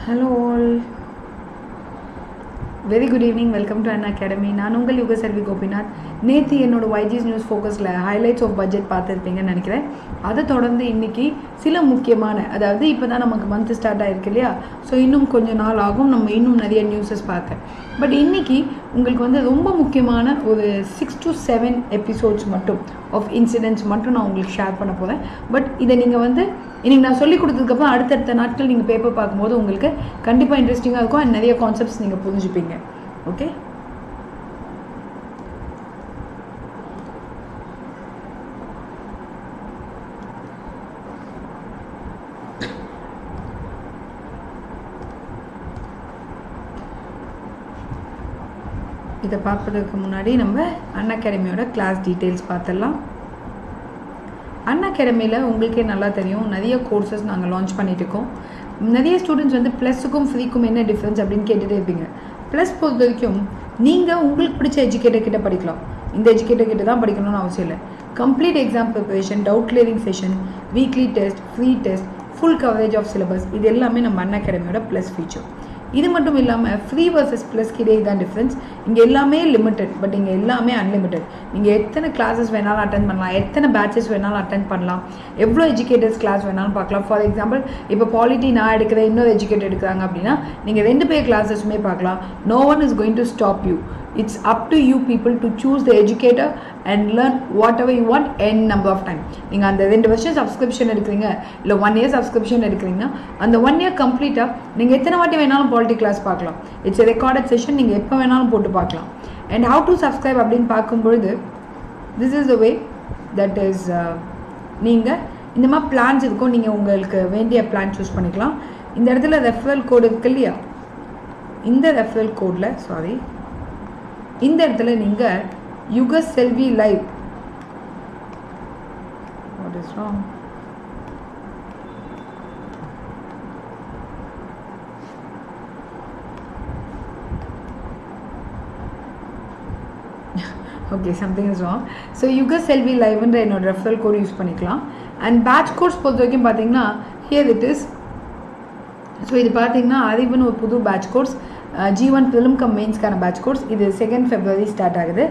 Hello all. Very good evening. Welcome to Unacademy. நான் உங்கள் யுகசெல்வி கோபிநாத். நேற்று என்னோட YG's நியூஸ் ஃபோக்கஸில் ஹைலைட்ஸ் ஆஃப் பட்ஜெட் பார்த்துருப்பீங்கன்னு நினைக்கிறேன். அதை தொடர்ந்து இன்றைக்கி சில முக்கியமான, அதாவது இப்போ தான் நமக்கு மந்த் ஸ்டார்ட் ஆகிருக்கு இல்லையா, ஸோ இன்னும் கொஞ்சம் நாள் ஆகும் நம்ம இன்னும் நிறைய நியூஸஸ் பார்க்க. பட் இன்றைக்கி உங்களுக்கு வந்து ரொம்ப முக்கியமான ஒரு 6 to 7 எபிசோட்ஸ் மட்டும் ஆஃப் இன்சிடென்ட்ஸ் மட்டும் நான் உங்களுக்கு ஷேர் பண்ண போகிறேன். பட் இதை நீங்கள் வந்து இன்றைக்கி நான் சொல்லி கொடுத்ததுக்கப்புறம் அடுத்தடுத்த நாட்கள் நீங்கள் பேப்பர் பார்க்கும்போது உங்களுக்கு கண்டிப்பாக இன்ட்ரெஸ்டிங்காக இருக்கும் அண்ட் நிறைய கான்செப்ட்ஸ் நீங்கள் புரிஞ்சுப்பீங்க. ஓகே, இதை பார்ப்பதற்கு முன்னாடி நம்ம அன்அகாடமியோட கிளாஸ் டீட்டெயில்ஸ் பார்த்துடலாம். அன்அகாடமியில் உங்களுக்கே நல்லா தெரியும், நிறைய கோர்சஸ் நாங்கள் லான்ச் பண்ணிட்டு இருக்கோம். நிறைய ஸ்டூடெண்ட்ஸ் வந்து ப்ளஸுக்கும் ஃப்ரீக்கும் என்ன டிஃப்ரென்ஸ் அப்படின்னு கேட்டுகிட்டே இருப்பீங்க. ப்ளஸ் பொறுத்த வரைக்கும் நீங்கள் உங்களுக்கு பிடிச்ச எஜுகேட்டர் கிட்ட படிக்கலாம். இந்த எஜுகேட்டர் கிட்ட தான் படிக்கணும்னு அவசியம் இல்லை. Complete exam preparation, doubt clearing session, weekly test, free test, full coverage of syllabus, இது எல்லாமே நம்ம அன்அகாடமியோட ப்ளஸ் ஃபீச்சர். இது மட்டும் இல்லாமல் ஃப்ரீ வர்சஸ் ப்ளஸ்க்கு இடையே தான் டிஃப்ரென்ஸ். இங்கே எல்லாமே லிமிட்டட், பட் இங்கே எல்லாமே அன்லிமிட்டட். நீங்கள் எத்தனை கிளாஸஸ் வேணாலும் அட்டென்ட் பண்ணலாம், எத்தனை பேட்சஸ் வேணாலும் அட்டென்ட் பண்ணலாம், எவ்வளோ எஜுகேட்டர்ஸ் கிளாஸ் வேணாலும் பார்க்கலாம். ஃபார் எக்ஸாம்பிள் இப்போ பாலிட்டி நான் எடுக்கிறேன், இன்னொரு எஜுகேட்டர் எடுக்கிறாங்க அப்படின்னா நீங்கள் 2 பேர் கிளாஸஸுமே பார்க்கலாம். No one is going to stop you. It's up to you people to choose the educator and learn whatever you want n number of time. நீங்கள் அந்த 2 வருஷம் சப்ஸ்கிரிப்ஷன் எடுக்கிறீங்க, இல்லை 1 year சப்ஸ்கிரிப்ஷன் எடுக்கிறீங்கன்னா அந்த 1 year கம்ப்ளீட்டாக நீங்கள் எத்தனை வாட்டி வேணாலும் பாலிட்டி கிளாஸ் பார்க்கலாம். இட்ஸ் எ ரெக்கார்டட் செஷன், நீங்கள் எப்போ வேணாலும் போட்டு பார்க்கலாம். அண்ட் ஹவு டு சப்ஸ்கிரைப் அப்படின்னு பார்க்கும்பொழுது this is the way that is, நீங்கள் இந்த மாதிரி பிளான்ஸ் இருக்கும், நீங்கள் உங்களுக்கு வேண்டிய பிளான் சூஸ் பண்ணிக்கலாம். இந்த இடத்துல ரெஃபரல் கோடு இருக்கு இல்லையா, இந்த ரெஃபரல் கோடில் இந்த இடத்துல நீங்கள் Yugaselvi live, what is wrong, okay something is wrong. So Yugaselvi லைவ்ன்ற என்னோட ரெஃபரல் கோட் யூஸ் பண்ணிக்கலாம். அண்ட் பேட்ச் கோர்ஸ் பொறுத்த வரைக்கும் பார்த்தீங்கன்னா ஹியர் இட் இஸ். ஸோ இது பார்த்தீங்கன்னா அறிவுன்னு ஒரு புது batch course, G1 prelim cum மெயின்ஸ்க்கான பேட்ச் கோர்ஸ். இது 2nd February ஸ்டார்ட் ஆகுது.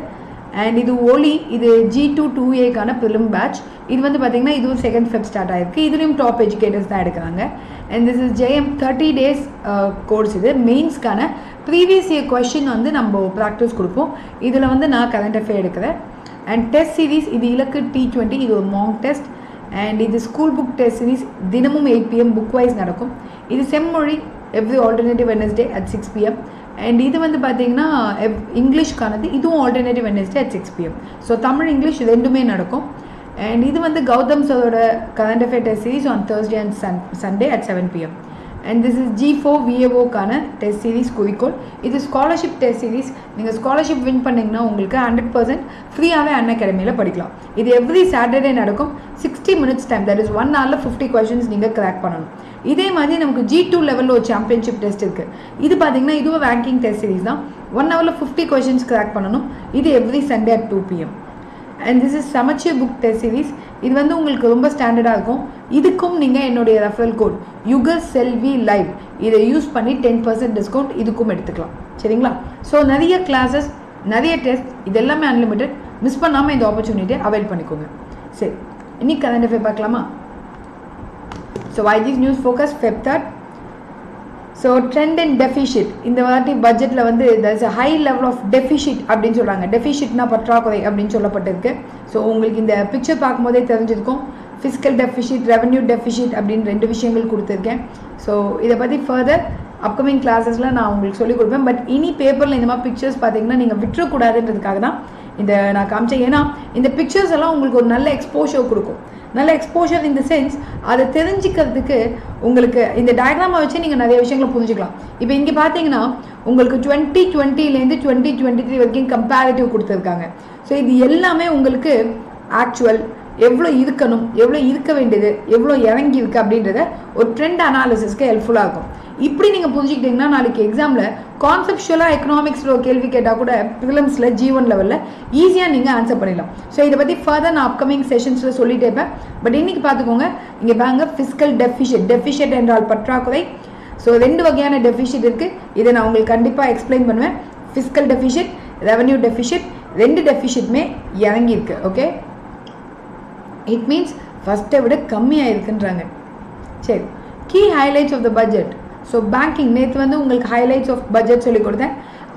அண்ட் இது ஓலி, இது G2 2Aக்கான ஃபிலிம் பேட்ச். இது வந்து பார்த்திங்கன்னா இதுவும் 2nd Feb ஸ்டார்ட் ஆகிருக்கு. இதுலேயும் டாப் எஜுகேட்டர்ஸ் தான் எடுக்கிறாங்க. And this is JM 30 days course. இது மெயின்ஸ்க்கான ப்ரீவியஸ் இயர் கொஷின் வந்து நம்ம ப்ராக்டிஸ் கொடுப்போம். இதில் வந்து நான் கரண்ட் அஃபேர் எடுக்கிறேன். அண்ட் டெஸ்ட் சீரீஸ், இது இலக்கு T20, இது ஒரு மாங் டெஸ்ட். அண்ட் இது ஸ்கூல் புக் டெஸ்ட் சீரீஸ், தினமும் 8 PM புக் வைஸ் நடக்கும். இது செம்மொழி every alternative Wednesday at 6 PM. And இது வந்து பார்த்தீங்கன்னா இங்கிலீஷ்க்கானது, இதுவும் alternative Wednesday at 6 PM. So Tamil English ரெண்டுமே நடக்கும். அண்ட் இது வந்து கௌதம் சரோட current affair test series on Thursday and Sunday at 7 PM. And this is G4 VAOக்கான டெஸ்ட் சீரீஸ் குறிக்கோள். இது ஸ்காலர்ஷிப் டெஸ்ட் சீரீஸ். நீங்கள் ஸ்காலர்ஷிப் வின் பண்ணிங்கன்னா உங்களுக்கு 100% ஃப்ரீயாகவே அன்அகாடமியில் படிக்கலாம். இது எவ்ரி சாட்டர்டே நடக்கும். 60 minutes time, that is 1 hourல 50 questions நீங்கள் கிராக் பண்ணணும். இதே மாதிரி நமக்கு G2 லெவலில் ஒரு சாம்பியன்ஷிப் டெஸ்ட் இருக்குது. இது பார்த்தீங்கன்னா இதுவும் ரேங்கிங் டெஸ்ட் சீரீஸ் தான். 1 hourல 50 questions கிராக் பண்ணணும். இது every Sunday at 2 PM. And this is சமச்சீர் புக் டெஸ்ட் சீரீஸ். இது வந்து உங்களுக்கு ரொம்ப ஸ்டாண்டர்டாக இருக்கும். இதுக்கும் நீங்கள் என்னுடைய ரெஃபரல் கோட் யுகசெல்வி லைவ் இதை யூஸ் பண்ணி 10% டிஸ்கவுண்ட் இதுக்கும் எடுத்துக்கலாம். சரிங்களா? ஸோ நிறைய கிளாஸஸ், நிறைய டெஸ்ட், இது எல்லாமே அன்லிமிட்டட். மிஸ் பண்ணாமல் இந்த ஆப்பர்ச்சுனிட்டியை அவைல் பண்ணிக்கோங்க. சரி, இன்னைக்கு கரண்ட் அஃபேர் பார்க்கலாமா? So YG's news focus Feb 3rd. So trend and deficit, இந்த வாட்டி பட்ஜெட்டில் வந்து there is a high level of deficit அப்படின்னு சொல்கிறாங்க. டெஃபிஷிட்னா பற்றாக்குறை அப்படின்னு சொல்லப்பட்டிருக்கு. ஸோ உங்களுக்கு இந்த பிக்சர் பார்க்கும்போதே தெரிஞ்சிருக்கும். ஃபிஸ்கல் டெஃபிஷிட், ரெவன்யூ டெஃபிஷிட் அப்படின்னு 2 விஷயங்கள் கொடுத்துருக்கேன். ஸோ இதை பற்றி ஃபர்தர் அப்கமிங் கிளாஸஸில் நான் உங்களுக்கு சொல்லிக் கொடுப்பேன். பட் இனி பேப்பரில் இந்த மாதிரி பிக்சர்ஸ் பார்த்தீங்கன்னா நீங்கள் விட்டுறக்கூடாதுன்றதுக்காக தான் இதை நான் காமிச்சேன். ஏன்னா இந்த பிக்சர்ஸ் எல்லாம் உங்களுக்கு ஒரு நல்ல எக்ஸ்போஷர் கொடுக்கும். நல்ல எக்ஸ்போஷர் இன் த சென்ஸ், அதை தெரிஞ்சிக்கிறதுக்கு உங்களுக்கு இந்த டயக்ராமை வச்சு நீங்கள் நிறைய விஷயங்களை புரிஞ்சுக்கலாம். இப்போ இங்கே பார்த்தீங்கன்னா உங்களுக்கு 2020லேருந்து 2023 வரைக்கும் கம்பேரிட்டிவ் கொடுத்துருக்காங்க. ஸோ இது எல்லாமே உங்களுக்கு ஆக்சுவல் எவ்வளோ இருக்கணும், எவ்வளோ இருக்க வேண்டியது, எவ்வளோ இறங்கி இருக்குது அப்படின்றத ஒரு ட்ரெண்ட் அனாலிசிஸ்க்கு ஹெல்ப்ஃபுல்லாக இருக்கும். இப்படி நீங்கள் புரிஞ்சுக்கிட்டிங்கன்னா நாளைக்கு எக்ஸாமில் கான்செப்ஷுவலாக எக்கனாமிக்ஸில் ஒரு கேள்வி கேட்டால் கூட ப்ரிலிம்ஸில் G1 லெவலில் ஈஸியாக நீங்கள் ஆன்சர் பண்ணிடலாம். ஸோ இதை பற்றி ஃபர்தர் நான் அப்கமிங் செஷன்ஸில் சொல்லிட்டே இருப்பேன். பட் இன்றைக்கி பார்த்துக்கோங்க, இங்கே பாருங்க ஃபிஸ்கல் டெஃபிஷிட் என்றால் பற்றாக்குறை, ஸோ 2 வகையான டெஃபிஷிட் இருக்குது. இதை நான் உங்களுக்கு கண்டிப்பாக எக்ஸ்பிளைன் பண்ணுவேன். ஃபிஸ்கல் டெஃபிஷிட், ரெவன்யூ டெஃபிஷிட், 2 டெஃபிஷிட்மே இறங்கியிருக்கு. ஓகே, இட் மீன்ஸ் ஃபஸ்ட்டை விட கம்மியாக இருக்குன்றாங்க. சரி, key highlights of the budget. So banking நேற்று வந்து உங்களுக்கு ஹைலைட்ஸ் ஆஃப் பட்ஜெட் சொல்லி கொடுத்தேன்.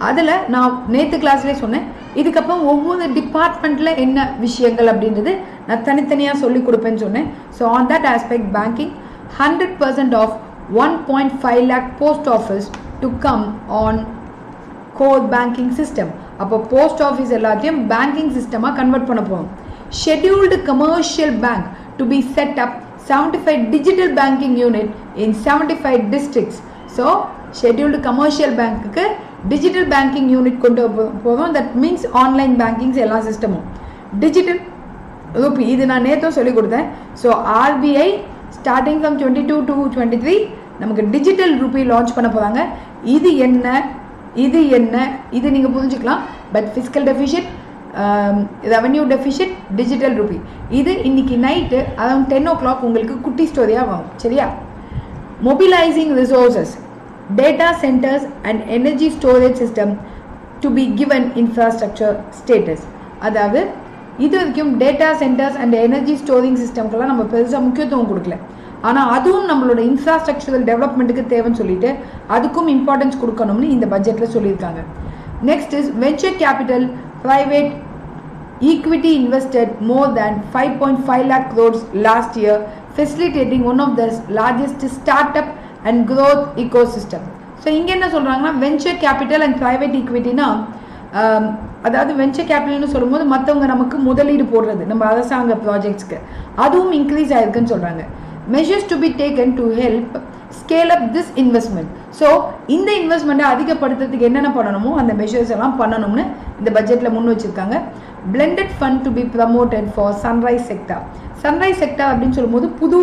அதில் நான் நேற்று கிளாஸ்லேயே சொன்னேன். இதுக்கப்புறம் ஒவ்வொரு டிபார்ட்மெண்ட்டில் என்ன விஷயங்கள் அப்படின்றது நான் தனித்தனியாக சொல்லிக் கொடுப்பேன்னு சொன்னேன். So on that aspect banking 100% of 1.5 lakh post office to come on core banking system. அப்போ போஸ்ட் ஆஃபீஸ் எல்லாத்தையும் பேங்கிங் சிஸ்டமாக கன்வெர்ட் பண்ண போகும். Scheduled commercial bank to be set up 75 digital banking unit in 75 districts. So scheduled commercial bank ku digital banking unit kondu povom. That means online banking ella system digital rupee idu na netho solli koduthen. So RBI starting from 22 to 23 namakku digital rupee launch panna poranga. Idu enna idu neenga purinjikalam. But fiscal deficit, revenue deficit, digital Ruby, இது இன்னைக்கு night around 10 o'clock உங்களுக்கு குட்டி ஸ்டோரியாக வரும். சரியா? Mobilising resources, data centres and energy storage system to be given infrastructure status. அதாவது இது வரைக்கும் data centres and energy storing சிஸ்டம்க்கெல்லாம் நம்ம பெருசாக முக்கியத்துவம் கொடுக்கல. ஆனால் அதுவும் நம்மளோட இன்ஃப்ராஸ்ட்ரக்சரல் டெவலப்மெண்ட்டுக்கு தேவைன்னு சொல்லிட்டு அதுக்கும் இம்பார்ட்டன்ஸ் கொடுக்கணும்னு இந்த பட்ஜெட்டில் சொல்லியிருக்காங்க. Next is venture capital, private equity invested more than 5.5 lakh crores last year, facilitating one of the largest startup and growth ecosystem. So இங்க என்ன சொல்றாங்கன்னா venture capital and private equity னா அதாவது venture capital னு சொல்லும்போது மற்றவங்க நமக்கு முதலீடு போடுறது நம்ம அரசாங்க ப்ராஜெக்ட்ஸ்க்கு அதுவும் இன்க்ரீஸ் ஆயிருக்குன்னு சொல்றாங்க. measures to be taken to help scale up this investment. So இந்த இன்வெஸ்ட்மெண்ட்டை அதிகப்படுத்துறதுக்கு என்னென்ன பண்ணணுமோ அந்த மெஷர்ஸ் எல்லாம் பண்ணணும்னு இந்த பட்ஜெட்டில் முன் வச்சுருக்காங்க. Blended fund to be promoted for sunrise sector. Sunrise sector அப்படின்னு சொல்லும்போது புது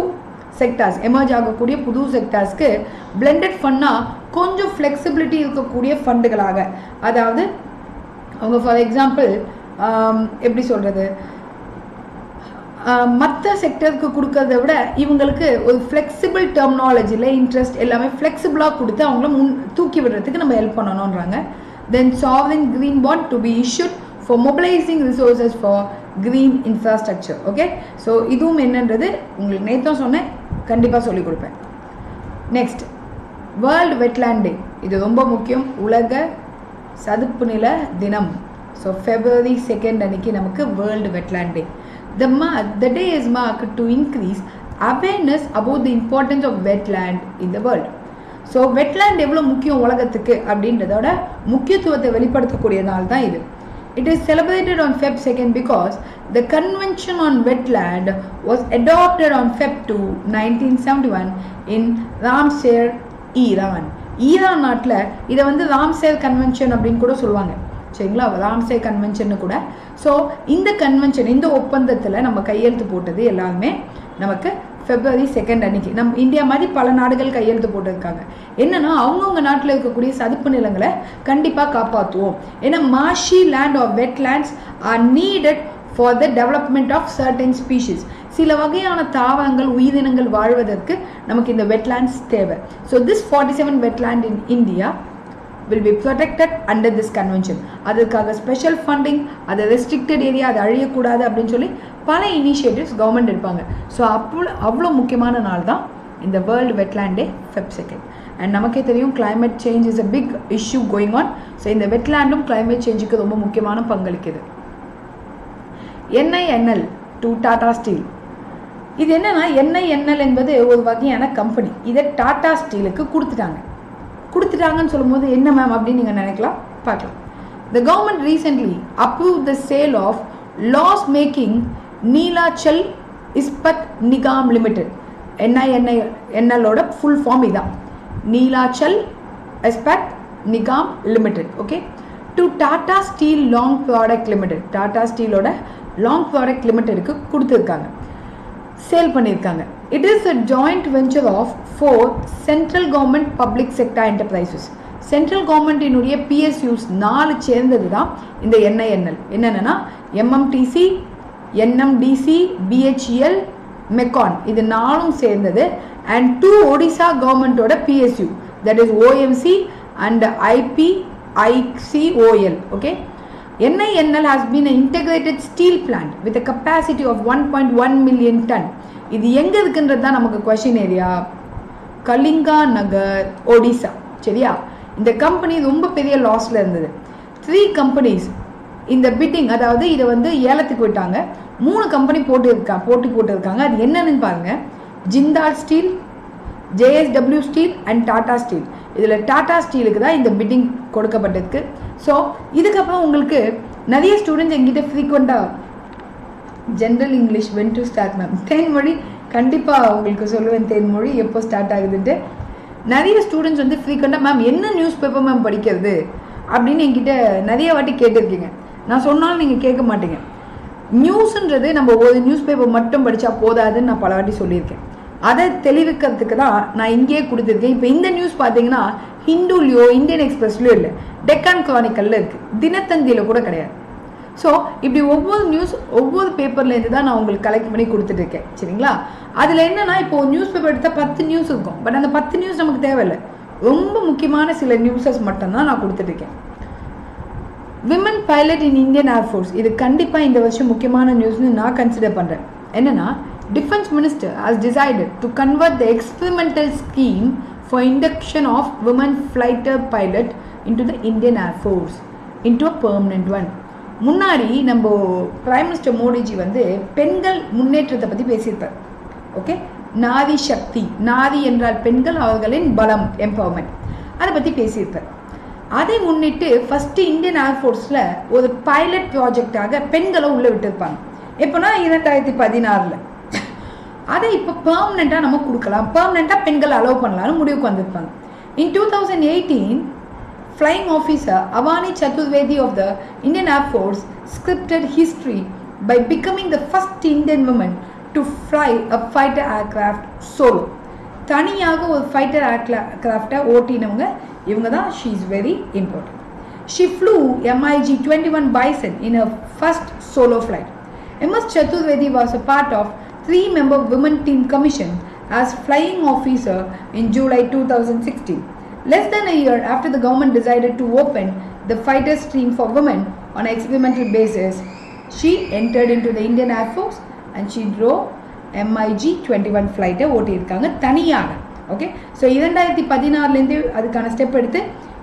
செக்டார்ஸ் எமர்ஜ் ஆகக்கூடிய புது செக்டார்ஸ்க்கு பிளெண்டட் ஃபண்ட்னா கொஞ்சம் ஃப்ளெக்சிபிலிட்டி இருக்கக்கூடிய ஃபண்டுகளாக, அதாவது அவங்க ஃபார் எக்ஸாம்பிள் எப்படி சொல்கிறது, மற்ற செக்டருக்கு கொடுக்கறத விட இவங்களுக்கு ஒரு ஃப்ளெக்சிபிள் டெர்மினாலஜியில் இன்ட்ரெஸ்ட் எல்லாமே ஃப்ளெக்சிபிளாக கொடுத்து அவங்கள தூக்கி விடுறதுக்கு நம்ம ஹெல்ப் பண்ணணுன்றாங்க. Then sovereign green bond to be issued for mobilising resources for green infrastructure. Okay, so இதுவும் என்னன்றது உங்களுக்கு நேற்று சொன்னேன், கண்டிப்பாக சொல்லிக் கொடுப்பேன். Next world wetland day. இது ரொம்ப முக்கியம், உலக சதுப்பு நில தினம். ஸோ February 2 அன்னைக்கு நமக்கு world wetland day. The day is marked to increase awareness about the importance of wetland in the world. So wetland எவ்வளோ முக்கியம் உலகத்துக்கு அப்படின்றதோட முக்கியத்துவத்தை வெளிப்படுத்தக்கூடிய நாள் தான் இது. It is celebrated on Feb 2 because the Convention on Wetland was adopted on Feb 2, 1971 in Ramsar, Iran. Iran நாட்டில் இதை வந்து ராம்சேர் கன்வென்ஷன் அப்படின்னு கூட சொல்லுவாங்க. சரிங்களா, ராம்சே கன்வென்ஷன் கூட. ஸோ இந்த கன்வென்ஷன், இந்த ஒப்பந்தத்தில் நம்ம கையெழுத்து போட்டது எல்லாருமே நமக்கு February 2 அன்னைக்கு. நம்ம இந்தியா மாதிரி பல நாடுகள் கையெழுத்து போட்டிருக்காங்க. என்னன்னா அவங்கவுங்க நாட்டில் இருக்கக்கூடிய சதுப்பு நிலங்களை கண்டிப்பாக காப்பாற்றுவோம். ஏன்னா marshy land or wetlands are needed for the development of certain species. சில வகையான தாவரங்கள் உயிரினங்கள் வாழ்வதற்கு நமக்கு இந்த வெட்லேண்ட்ஸ் தேவை. So this 47 wetland in India will be protected under this convention. அதற்காக ஸ்பெஷல் ஃபண்டிங், அது ரெஸ்ட்ரிக்டட் ஏரியா, அது அழியக்கூடாது அப்படின்னு சொல்லி பல இனிஷியேட்டிவ்ஸ் கவர்மெண்ட் எடுப்பாங்க. ஸோ அவ்வளோ முக்கியமான நாள் தான் இந்த world wetland day Feb 2. And நமக்கே தெரியும் climate change is a big issue going on. So இந்த வெட்லேண்டும் climate சேஞ்சுக்கு ரொம்ப முக்கியமான பங்களிக்குது. NINL to Tata steel. இது என்னன்னா NINL என்பது ஒரு வகையான கம்பெனி. இதை டாடா ஸ்டீலுக்கு கொடுத்துட்டாங்கன்னு சொல்லும்போது என்ன மேம் அப்படின்னு நீங்கள் நினைக்கலாம், பார்க்கலாம். The government recently approved the sale of loss-making Neelachal Ispat Nigam Limited. NINL full form இதான், Neelachal Ispat Nigam Limited. Okay, to Tata Steel Long Product Limited. Tata Steel Long Product Limited க்கு கொடுத்துருக்காங்க, sale பண்ணியிருக்காங்க. It is a joint venture of 4 central government public sector enterprises. Central கவர்மெண்ட்டினுடைய PSUs 4 சேர்ந்தது தான் இந்த NINL. என்னென்னா MMTC, NMDC, BHEL, MECON, இது 4 சேர்ந்தது. அண்ட் 2 ஒடிசா கவர்மெண்ட்டோட PSU, that is OMC and IPICOL. Okay, NINL has been an integrated steel plant with a capacity of 1.1 million ton. இது எங்க இருக்குன்றது தான் நமக்கு கொஸ்டின் ஏரியா. கலிங்கா நகர், ஒடிசா. சரியா? இந்த கம்பெனி ரொம்ப பெரிய லாஸ்ல இருந்தது. 3 கம்பெனிஸ் இந்த பிட்டிங், அதாவது இதை வந்து ஏலத்துக்கு விட்டாங்க. 3 கம்பெனி போட்டி போட்டிருக்காங்க. அது என்னன்னு பாருங்க. Jindal steel, JSW steel and Tata steel. இதில் டாடா ஸ்டீலுக்கு தான் இந்த பிட்டிங் கொடுக்கப்பட்டிருக்கு. ஸோ இதுக்கப்புறம் உங்களுக்கு நிறைய ஸ்டூடெண்ட்ஸ் எங்கிட்ட ஃப்ரீக்வெண்ட்டாக general English when to start ma'am, Thenmozhi கண்டிப்பாக உங்களுக்கு சொல்லுவேன் தேன்மொழி எப்போ ஸ்டார்ட் ஆகுதுன்ட்டு. நிறைய ஸ்டூடெண்ட்ஸ் வந்து ஃப்ரீக்வெண்ட்டாக மேம் என்ன நியூஸ் பேப்பர் மேம் படிக்கிறது அப்படின்னு என்கிட்ட நிறைய வாட்டி கேட்டிருக்கீங்க. நான் சொன்னாலும் நீங்கள் கேட்க மாட்டீங்க. நியூஸுன்றது நம்ம ஒரு நியூஸ் பேப்பர் மட்டும் படித்தா போதாதுன்னு நான் பல வாட்டி சொல்லியிருக்கேன். அதை தெளிவிக்கிறதுக்கு தான் நான் இங்கேயே கொடுத்துருக்கேன். இப்போ இந்த நியூஸ் பார்த்தீங்கன்னா ஹிந்துலேயோ இந்தியன் எக்ஸ்பிரஸ்லையோ இல்லை, டெக்கான் கிரானிக்கலில் இருக்குது, தினத்தந்தியில் கூட கிடையாது. ஸோ இப்படி ஒவ்வொரு நியூஸ் ஒவ்வொரு பேப்பர்லேருந்து தான் நான் உங்களுக்கு கலெக்ட் பண்ணி கொடுத்துட்ருக்கேன். சரிங்களா? அதில் என்னென்னா இப்போ நியூஸ் பேப்பர் எடுத்தால் 10 நியூஸ் இருக்கும். பட் அந்த 10 நியூஸ் நமக்கு தேவையில்லை. ரொம்ப முக்கியமான சில நியூஸஸ் மட்டும்தான் நான் கொடுத்துட்ருக்கேன். Women pilot in Indian air force, இது கண்டிப்பாக இந்த வருஷம் முக்கியமான நியூஸ்னு நான் கன்சிடர் பண்ணுறேன். என்னென்னா, Defense Minister has decided to convert the experimental scheme for induction of women fighter pilot into the Indian Air Force into a permanent one. முன்னாடி நம்ம பிரைம் மினிஸ்டர் மோடிஜி வந்து பெண்கள் முன்னேற்றத்தை பற்றி பேசியிருப்பார். ஓகே, நாரி சக்தி, நாரி என்றால் பெண்கள், அவர்களின் பலம், எம்பவர்மெண்ட், அதை பற்றி பேசியிருப்பார். அதை முன்னிட்டு ஃபஸ்ட்டு இந்தியன் ஏர்ஃபோர்ஸில் ஒரு பைலட் ப்ராஜெக்டாக பெண்களை உள்ளே விட்டுருப்பாங்க. எப்போனா 2016. அதை இப்போ பெர்மனெண்ட்டாக நம்ம கொடுக்கலாம், பெர்மனெண்ட்டாக பெண்கள் அலோவ் பண்ணலாம்னு முடிவுக்கு வந்திருப்பாங்க. In 2018, Flying Officer Avani Chaturvedi of the Indian Air Force scripted history by becoming the first Indian woman to fly a fighter aircraft solo. தனியாக ஒரு ஃபைட்டர் ஏர்க்ராஃப்டை ஓட்டினவங்க இவங்க தான். she is very important. She flew MiG-21 Bison in her first solo flight. MS Chaturvedi was a part of 3-member women team commission as flying officer in July 2016. Less than a year after the government decided to open the fighter stream for women on an experimental basis, she entered into the Indian Air Force and she drove MiG-21 flight ஓட்டியிருக்காங்க தனியாக. Okay, so 2016 அதுக்கான step எடுத்து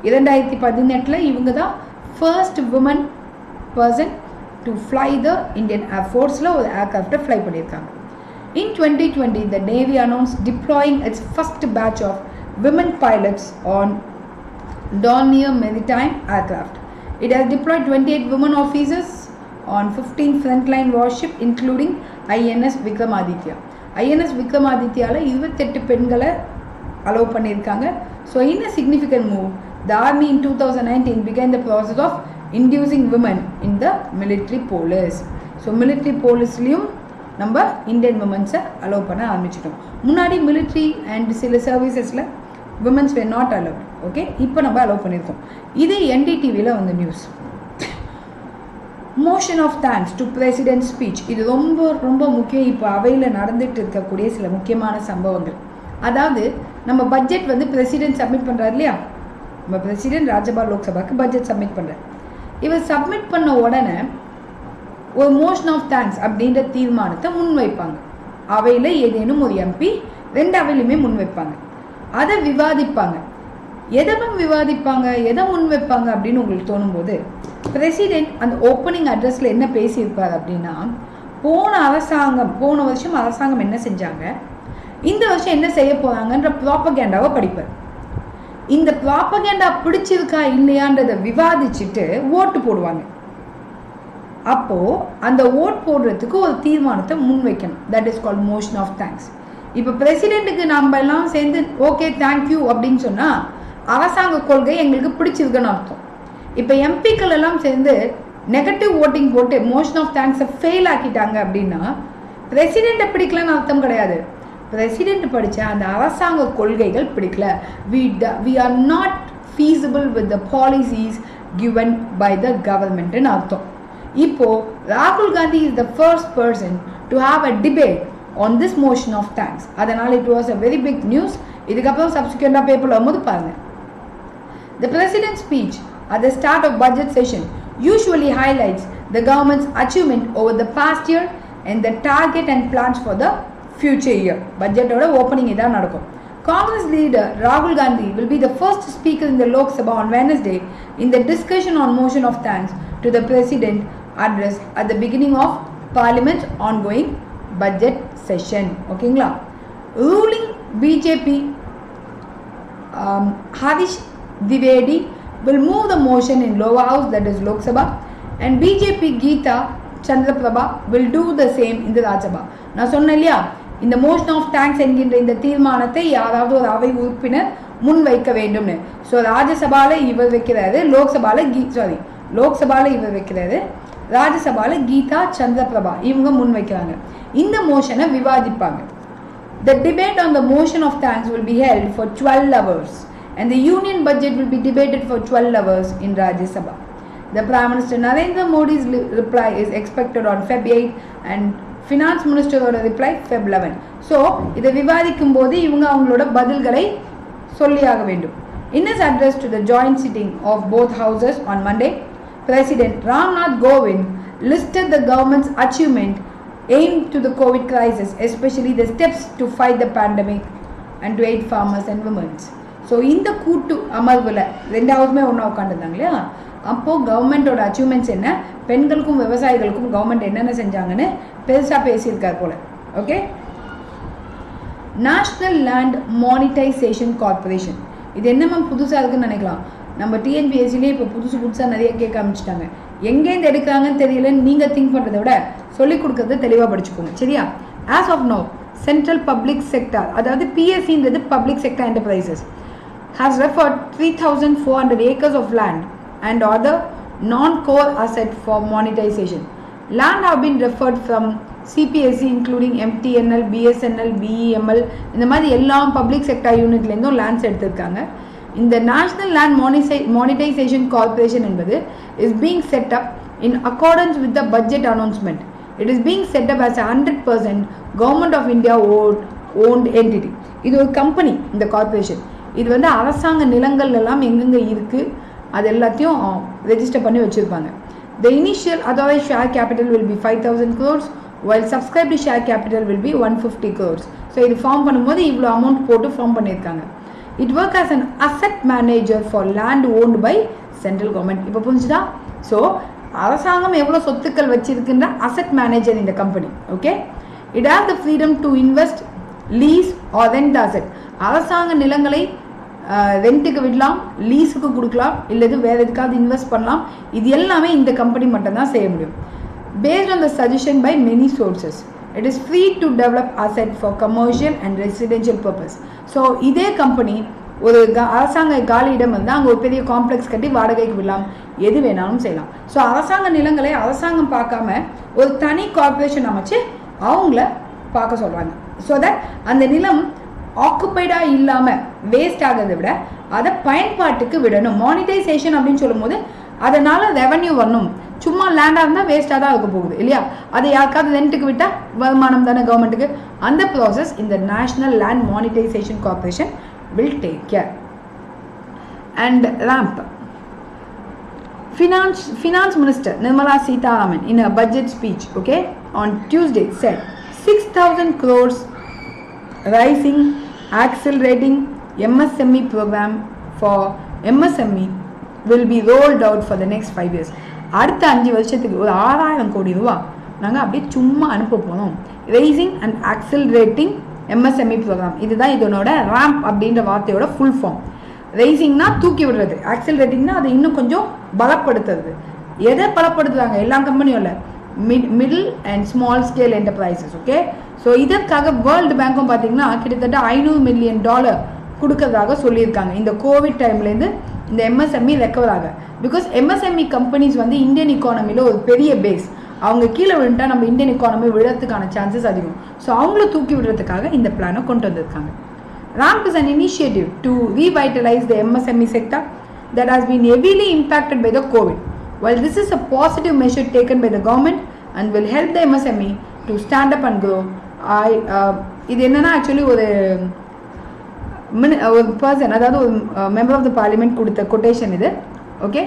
2018 இவங்க தான் first women person to fly the Indian air ஃபோர்ஸில் ஒரு ஏர்க்ராஃப்டை fly பண்ணியிருக்காங்க. In 2020, the Navy announced deploying its first batch of women pilots on Dornier maritime aircraft. It has deployed 28 women officers on 15 frontline warships, including INS Vikramaditya. INS Vikramadityaல 28 பெண்களை allow பண்ணியிருக்காங்க. So in a significant move, the Army in 2019 began the process of inducing women in the military police. So military policeலையும் நம்ம Indian விமன்ஸை allow பண்ண ஆரம்பிச்சிட்டோம். முன்னாடி military and சில சர்வீசஸில் womens were not allow. Okay, இப்போ நம்ம அலோவ் பண்ணியிருக்கோம். இது NDTVயில் வந்த news. Motion of thanks to president speech, இது ரொம்ப ரொம்ப முக்கியம். இப்போ அவையில் நடந்துட்டு இருக்கக்கூடிய சில முக்கியமான சம்பவங்கள். அதாவது நம்ம பட்ஜெட் வந்து பிரசிடென்ட் சப்மிட் பண்ணுறாரு இல்லையா, நம்ம பிரசிடென்ட் ராஜ்யசபா லோக்சபாவுக்கு பட்ஜெட் சப்மிட் பண்ணுறாரு. இவர் சப்மிட் பண்ண உடனே ஒரு மோஷன் ஆஃப் தேங்க்ஸ் அப்படின்ற தீர்மானத்தை முன்வைப்பாங்க. அவையில் ஏதேனும் ஒரு MP 2 அவையிலுமே முன்வைப்பாங்க. அதை விவாதிப்பாங்க. எதை விவாதிப்பாங்க, எதை முன்வைப்பாங்க அப்படின்னு உங்களுக்கு தோணும்போது, பிரசிடென்ட் அந்த ஓப்பனிங் அட்ரஸில் என்ன பேசியிருப்பார் அப்படின்னா, போன வருஷம் அரசாங்கம் என்ன செஞ்சாங்க, இந்த வருஷம் என்ன செய்ய போகிறாங்கன்ற ப்ராப்பகேண்டாவை படிப்பார். இந்த ப்ராப்பகேண்டா பிடிச்சிருக்கா இல்லையான்றதை விவாதிச்சுட்டு ஓட்டு போடுவாங்க. அப்போது அந்த ஓட் போடுறதுக்கு ஒரு தீர்மானத்தை முன்வைக்கணும். That is called motion of thanks. இப்போ பிரசிடெண்ட்டுக்கு நம்ம எல்லாம் சேர்ந்து ஓகே தேங்க்யூ அப்படின்னு சொன்னால் அரசாங்க கொள்கை எங்களுக்கு பிடிச்சிருக்குன்னு அர்த்தம். இப்போ எம்பிக்கள் எல்லாம் சேர்ந்து நெகட்டிவ் ஓட்டிங் போட்டு மோஷன் ஆஃப் தேங்க்ஸை ஃபெயில் ஆக்கிட்டாங்க அப்படின்னா பிரசிடெண்ட்டை பிடிக்கலன்னு அர்த்தம் கிடையாது. பிரசிடெண்ட் படித்த அந்த அரசாங்க கொள்கைகள் பிடிக்கல. we are not feasible with the policies given by the government ன்னு அர்த்தம். இப்போ ராகுல் Gandhi is the first person to have a debate on this motion of thanks. அதனால் it was a very big news. இதுக்கப்புறம் சப்சிக்வெண்ட்டாக பேப்பரில் வரும்போது பாருங்கள். The president's speech at the start of budget session usually highlights the government's achievement over the past year and the target and plans for the future year. Budget-oda opening இதான் நடக்கும். Congress leader Rahul Gandhi will be the first speaker in the Lok Sabha on Wednesday in the discussion on motion of thanks to the president address at the beginning of Parliament's ongoing budget session. ஓகேங்களா? Ruling BJP Harish Dwivedi will move the motion in lower house, that is Lok Sabha, and BJP Geeta Chandraprabha will do the same in the Rajya Sabha. நான் சொன்னேன் இல்லையா, இந்த motion of thanks என்கின்ற இந்த தீர்மானத்தை யாராவது ஒரு அவை உறுப்பினர் முன் வைக்க வேண்டும்னு. ஸோ ராஜ்யசபாவில் இவர் வைக்கிறாரு, லோக்சபாவில் இவர் வைக்கிறாரு, ராஜ்யசபாவில் கீதா சந்திரபிரபா இவங்க முன் வைக்கிறாங்க. இந்த மோஷனை விவாதிப்பாங்க. The debate on the motion of thanks will be held for 12 hours and the union budget will be debated for 12 hours in Rajya Sabha. The Prime Minister Narendra Modi's reply is expected on Feb 8 and Finance Minister reply Feb 11. So இதை விவாதிக்கும் போது இவங்க அவங்களோட பதில்களை சொல்லியாக வேண்டும். In his address to the joint sitting of both houses on Monday, President Ramnath Kovind listed the government's achievement aimed to the COVID crisis, especially the steps to fight the pandemic and to aid farmers and women. So இந்த கூட்டு அமர்வில் ரெண்டாவதுமே ஒன்றா உட்காந்துருந்தாங்க இல்லையா, அப்போது கவர்மெண்ட்டோட achievements என்ன, பெண்களுக்கும் விவசாயிகளுக்கும் கவர்மெண்ட் என்னென்ன செஞ்சாங்கன்னு பெருசாக பேசியிருக்கார் போல். Okay, national land monetisation corporation, இது என்னமா புதுசாக இருக்குன்னு நினைக்கலாம். நம்ம டிஎன்பிஎஸ்சிலே இப்போ புதுசாக நிறைய கேட்க ஆரம்பிச்சிட்டாங்க. எங்கேருந்து எடுக்கிறாங்கன்னு தெரியலன்னு நீங்கள் திங்க் பண்ணுறதை விட சொல்லிக் கொடுக்கறத தெளிவாக படிச்சுக்கோங்க, சரியா? As of now central public sector, அதாவது பிஎஸ்சின்றது public sector enterprises, has referred 3,400 acres of land and other non-core asset for monetization. Land have been referred from CPSC including MTNL, BSNL, BEML, இந்த மாதிரி எல்லா பப்ளிக் செக்டர் யூனிட்லேருந்தும் லேண்ட்ஸ் எடுத்திருக்காங்க. இந்த national land monetisation corporation என்பது is being set up in accordance with the budget announcement. It is being set up as a 100% Government of India owned entity. இது ஒரு company, இந்த corporation. இது வந்து அரசாங்க நிலங்கள் எல்லாம் எங்கெங்கே இருக்குது அது எல்லாத்தையும் ரெஜிஸ்டர் பண்ணி வச்சுருப்பாங்க. The initial authorized share capital will be 5,000 crores while subscribed share capital will be 150 crores. So இது ஃபார்ம் பண்ணும்போது இவ்வளோ அமௌண்ட் போட்டு ஃபார்ம் பண்ணியிருக்காங்க. It work as an asset manager for land owned by central government. இப்போ புரிஞ்சுதா? So அரசாங்கம் எவ்வளோ சொத்துக்கள் வச்சிருக்குன்ற அசெட் மேனேஜர் இந்த company. Okay, it has the freedom to invest, lease or rent the asset. அரசாங்க நிலங்களை ரெண்ட்டுக்கு விடலாம், லீஸுக்கு கொடுக்கலாம், இல்லது வேறு எதுக்காவது இன்வெஸ்ட் பண்ணலாம். இது எல்லாமே இந்த கம்பெனி மட்டும்தான் செய்ய முடியும். Based on the suggestion by many sources, it is free to develop asset for commercial and residential purpose. So இதே கம்பெனி ஒரு அரசாங்க காலி இடம் வந்து அங்கே ஒரு பெரிய காம்ப்ளெக்ஸ் கட்டி வாடகைக்கு விடலாம், எது வேணாலும் செய்யலாம். ஸோ அரசாங்க நிலங்களை அரசாங்கம் பார்க்காம ஒரு தனி கார்பரேஷன் அமைச்சு அவங்கள பார்க்க சொல்கிறாங்க. ஸோ தட் அந்த நிலம் ஆக்குப்பைடாக இல்லாமல் வேஸ்ட் ஆகிறத விட அதை பயன்பாட்டுக்கு விடணும். மானிட்டைசேஷன் அப்படின்னு சொல்லும்போது அதனால் ரெவன்யூ வரணும். சும்மா லேண்டாக இருந்தால் வேஸ்ட்டாக தான் இருக்க போகுது இல்லையா, அதை யாருக்காவது ரெண்ட்டுக்கு விட்டால் வருமானம் தானே கவர்மெண்ட்டுக்கு. அந்த ப்ராசஸ் இந்த national land monetisation corporation will take care. And ramp. Finance Minister Nirmala Sitharaman in her budget speech, okay, on Tuesday said 6,000 crores rising accelerating MSME program for MSME will be rolled out for the next 5 years. அடுத்த 5 வருஷத்துக்கு ஒரு 6,000 கோடி ரூபா நாங்கள் அப்படியே சும்மா அனுப்ப போனோம். Rising and accelerating MSME programme, இதுதான் இதனோட ரேம்ப் அப்படின்ற வார்த்தையோட ஃபுல் ஃபார்ம். ரைசிங்னா தூக்கி விடுறது, ஆக்சிலரேட்டிங்னா அதை இன்னும் கொஞ்சம் பலப்படுத்துறது. எதை பலப்படுத்துறாங்க? எல்லா கம்பெனியும் இல்லை, middle and small scale enterprises. Okay, so இதற்காக வேர்ல்டு பேங்க்கும் பார்த்தீங்கன்னா கிட்டத்தட்ட $500 மில்லியன் கொடுக்கறதாக சொல்லியிருக்காங்க இந்த கோவிட் டைம்லேருந்து இந்த MSME ரெக்கவர் ஆக. பிகாஸ் MSME கம்பெனிஸ் வந்து இந்தியன் இக்கானமியில் ஒரு பெரிய பேஸ், அவங்க கீழே விழுந்துட்டா நம்ம இந்தியன் இக்கானமி விழுறதுக்கான சான்சஸ் அதிகம். ஸோ அவங்கள தூக்கி விடுறதுக்காக இந்த பிளானை கொண்டு வந்திருக்காங்க. RAMP is an initiative to revitalize the MSME sector that has been heavily impacted by the COVID. While this is a positive measure taken by the government and will help the MSME to stand up and grow, இது என்னன்னா actually ஒரு ஒரு person, அதாவது ஒரு member of the parliament கொடுத்த quotation இது. Okay,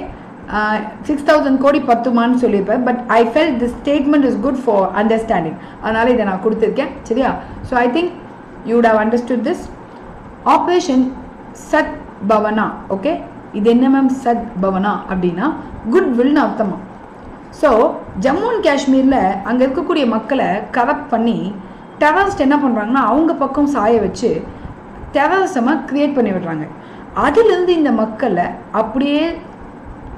6,000 கோடி பத்துமான்னு சொல்லியிருப்பேன். But I felt this statement is good for understanding, அதனால் இதை நான் கொடுத்துருக்கேன். சரியா? So I think you would have understood this. Operation Sadbhavana. Okay, இது என்ன மேம் சத் பவனா அப்படின்னா குட் வில்னு அர்த்தமா. ஸோ ஜம்மு அண்ட் காஷ்மீரில் அங்கே இருக்கக்கூடிய மக்களை கரப்ட் பண்ணி டெரரிஸ்ட் என்ன பண்ணுறாங்கன்னா அவங்க பக்கம் சாய வச்சு டெரரிசமாக க்ரியேட் பண்ணி விடுறாங்க. அதிலிருந்து இந்த மக்களை அப்படியே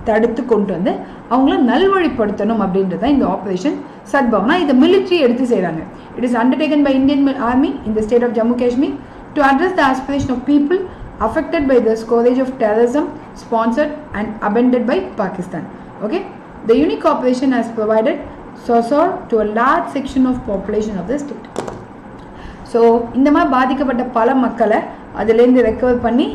தடுத்து கொண்டு வந்து அவங்கள நல்வழிப்படுத்தணும் அப்படின்றது தான் இந்த ஆப்ரேஷன் சத்பவனா. இதை மிலிட்ரி எடுத்து செய்கிறாங்க. It is undertaken by Indian army in the state of Jammu Kashmir to address the aspiration of people affected by the scourge of terrorism sponsored and abetted by Pakistan. Okay, the unique operation has provided succor to a large section of population of the state. So இந்த மாதிரி பாதிக்கப்பட்ட பல மக்களை அதிலேருந்து recover பண்ணி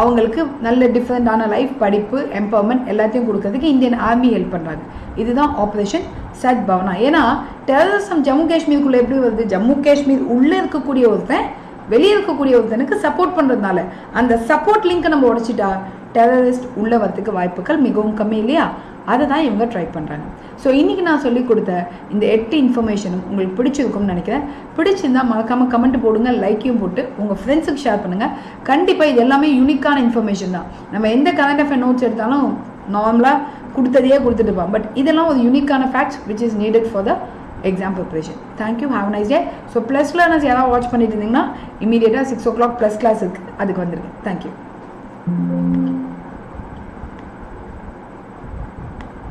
அவங்களுக்கு நல்ல டிஃப்ரெண்டான லைஃப், படிப்பு, எம்பவர்மெண்ட் எல்லாத்தையும் கொடுக்கறதுக்கு இந்தியன் ஆர்மி ஹெல்ப் பண்ணுறாங்க. இதுதான் ஆப்ரேஷன் சத் பவனா. ஏன்னா டெரரிசம் ஜம்மு காஷ்மீருக்குள்ளே எப்படி வருது? ஜம்மு காஷ்மீர் உள்ளே இருக்கக்கூடிய ஒருத்தன் வெளியே இருக்கக்கூடிய ஒருத்தனுக்கு சப்போர்ட் பண்ணுறதுனால அந்த சப்போர்ட் லிங்கை நம்ம உடைச்சிட்டா டெரரிஸ்ட் உள்ள வரதுக்கு வாய்ப்புகள் மிகவும் கம்மி இல்லையா? அதை தான் இவங்க ட்ரை பண்ணுறாங்க. ஸோ இன்றைக்கி நான் சொல்லிக் கொடுத்த இந்த 8 இன்ஃபர்மேஷனும் உங்களுக்கு பிடிச்சிருக்கும்னு நினைக்கிறேன். பிடிச்சிருந்தால் மறக்காமல் கமெண்ட் போடுங்க, லைக்கையும் போட்டு உங்கள் ஃப்ரெண்ட்ஸுக்கு ஷேர் பண்ணுங்கள். கண்டிப்பாக இது எல்லாமே யூனிக்கான இன்ஃபர்மேஷன் தான். நம்ம எந்த கரண்ட் அஃபேர் நோட்ஸ் எடுத்தாலும் நார்மலாக கொடுத்ததையே கொடுத்துட்டு இருப்போம். பட் இதெல்லாம் ஒரு யூனிக்கான facts which is needed for the exam preparation. Thank you, have a nice day. So plus learners யாரா வாட்ச் பண்ணிட்டு இருந்தீங்கன்னா இமீடியட்டாக 6 o'clock plus class இருக்கு, அதுக்கு வந்துருங்க. Thank you.